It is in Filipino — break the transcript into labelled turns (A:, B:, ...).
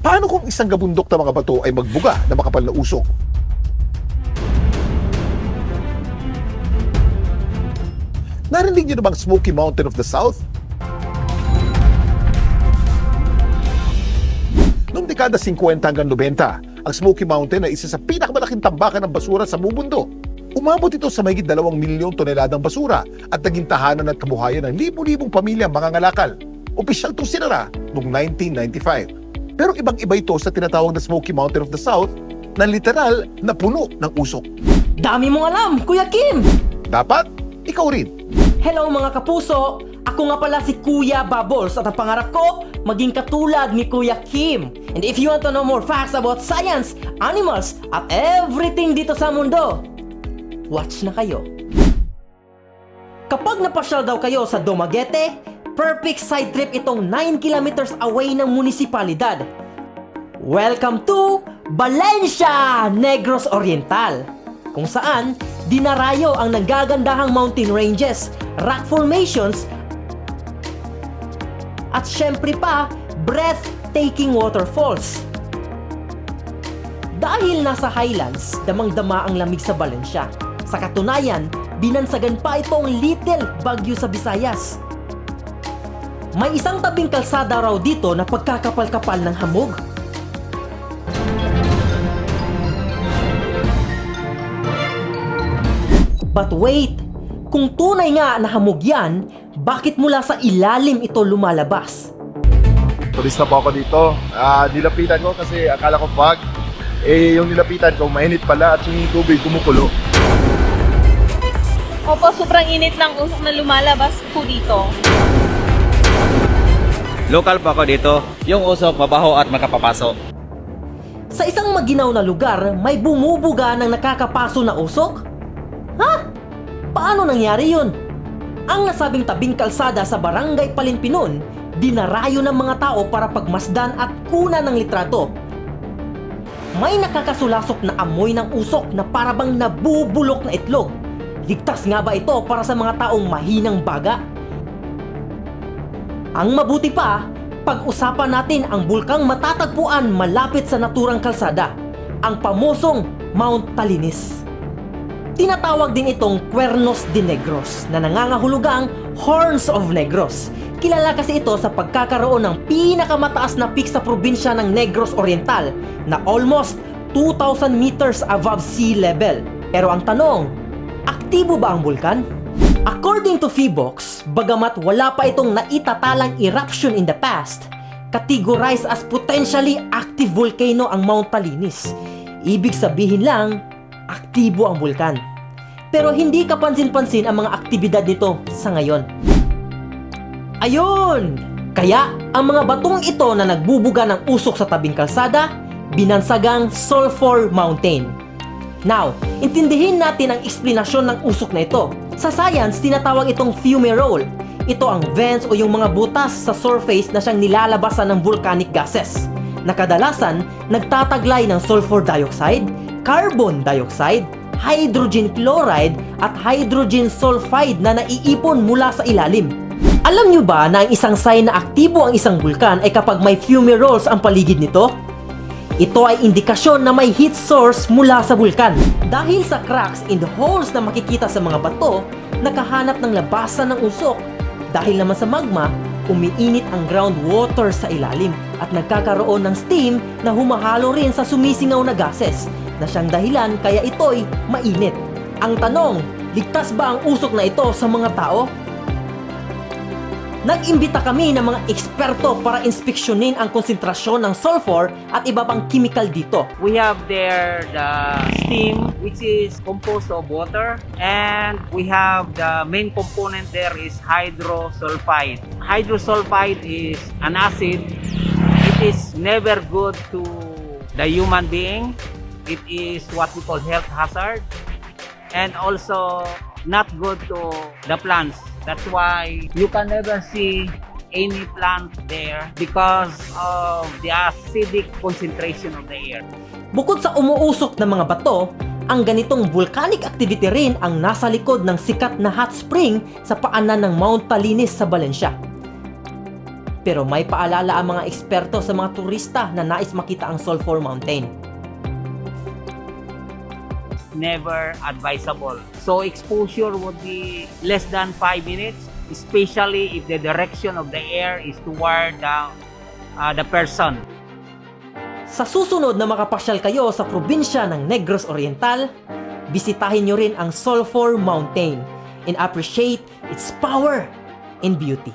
A: Paano kung isang gabundok na mga bato ay magbuga na makapal na usok? Narinig niyo na bang Smoky Mountain of the South? Noong dekada 50 hanggang 90, ang Smoky Mountain ay isa sa pinakamalaking tambakan ng basura sa buong mundo. Umabot ito sa mahigit 2 milyong toneladang basura at naging tahanan at kabuhayan ng libu-libong pamilyang mangangalakal. Opisyal itong sinara noong 1995. Pero ibang-iba ito sa tinatawag na Smoky Mountain of the South na literal na puno ng usok.
B: Dami mong alam, Kuya Kim!
A: Dapat, ikaw rin.
B: Hello mga kapuso! Ako nga pala si Kuya Bubbles at ang pangarap ko, maging katulad ni Kuya Kim. And if you want to know more facts about science, animals, at everything dito sa mundo, watch na kayo. Kapag napasyal daw kayo sa Dumaguete, perfect side trip itong 9 kilometers away ng munisipalidad. Welcome to Valencia, Negros Oriental, kung saan dinarayo ang nagagandahang mountain ranges, rock formations, at syempre pa, breathtaking waterfalls. Dahil nasa highlands, damang-dama ang lamig sa Valencia. Sa katunayan, binansagan pa itong Little Baguio sa Visayas. May isang tabing kalsada raw dito na pagkakapal-kapal ng hamog. But wait, kung tunay nga na hamog yan, bakit mula sa ilalim ito lumalabas?
C: Turista po ako dito. Nilapitan ko kasi akala ko fog. Yung nilapitan ko, mainit pala at yung tubig kumukulo.
D: Opo, sobrang init ng usok na lumalabas po dito.
E: Local pa ako dito. Yung usok, mabaho at makapapasok.
B: Sa isang maginaw na lugar, may bumubuga ng nakakapaso na usok? Ha? Paano nangyari yun? Ang nasabing tabing kalsada sa Barangay Palimpinon, dinarayo ng mga tao para pagmasdan at kunan ng litrato. May nakakasulasok na amoy ng usok na parabang nabubulok na itlog. Ligtas nga ba ito para sa mga taong mahinang baga? Ang mabuti pa, pag-usapan natin ang bulkang matatagpuan malapit sa naturang kalsada, ang pamosong Mount Talinis. Tinatawag din itong Cuernos de Negros na nangangahulugang Horns of Negros. Kilala kasi ito sa pagkakaroon ng pinakamataas na peak sa probinsya ng Negros Oriental na almost 2,000 meters above sea level. Pero ang tanong, aktibo ba ang bulkan? According to Phobox, bagamat wala pa itong naitatalang eruption in the past, categorized as potentially active volcano ang Mount Talinis. Ibig sabihin lang, aktibo ang bulkan. Pero hindi kapansin-pansin ang mga aktibidad nito sa ngayon. Ayun! Kaya ang mga batong ito na nagbubuga ng usok sa tabing kalsada, binansagang Sulphur Mountain. Now, intindihin natin ang eksplanasyon ng usok na ito. Sa science, tinatawag itong fumarole. Ito ang vents o yung mga butas sa surface na siyang nilalabasan ng volcanic gases na kadalasan nagtataglay ng sulfur dioxide, carbon dioxide, hydrogen chloride at hydrogen sulfide na naiipon mula sa ilalim. Alam nyo ba na ang isang sign na aktibo ang isang bulkan ay kapag may fumaroles ang paligid nito? Ito ay indikasyon na may heat source mula sa bulkan. Dahil sa cracks in the holes na makikita sa mga bato, nakahanap ng labasan ng usok. Dahil naman sa magma, umiinit ang groundwater sa ilalim at nagkakaroon ng steam na humahalo rin sa sumisingaw na gases na siyang dahilan kaya ito'y mainit. Ang tanong, ligtas ba ang usok na ito sa mga tao? Nag-imbita kami ng mga eksperto para inspeksyonin ang konsentrasyon ng sulfur at iba pang chemical dito.
F: We have there the steam, which is composed of water, and we have the main component there is hydrosulfide. Hydrosulfide is an acid. It is never good to the human being. It is what we call health hazard, and also not good to the plants. That's why you can never see any plant there because of the acidic concentration of the air.
B: Bukod sa umuusok na mga bato, ang ganitong volcanic activity rin ang nasa likod ng sikat na hot spring sa paanan ng Mount Talinis sa Valencia. Pero may paalala ang mga eksperto sa mga turista na nais makita ang Sulphur Mountain.
F: Never advisable. So exposure would be less than 5 minutes, especially if the direction of the air is toward the person.
B: Sa susunod na makapasyal kayo sa probinsya ng Negros Oriental, bisitahin nyo rin ang Sulphur Mountain and appreciate its power and beauty.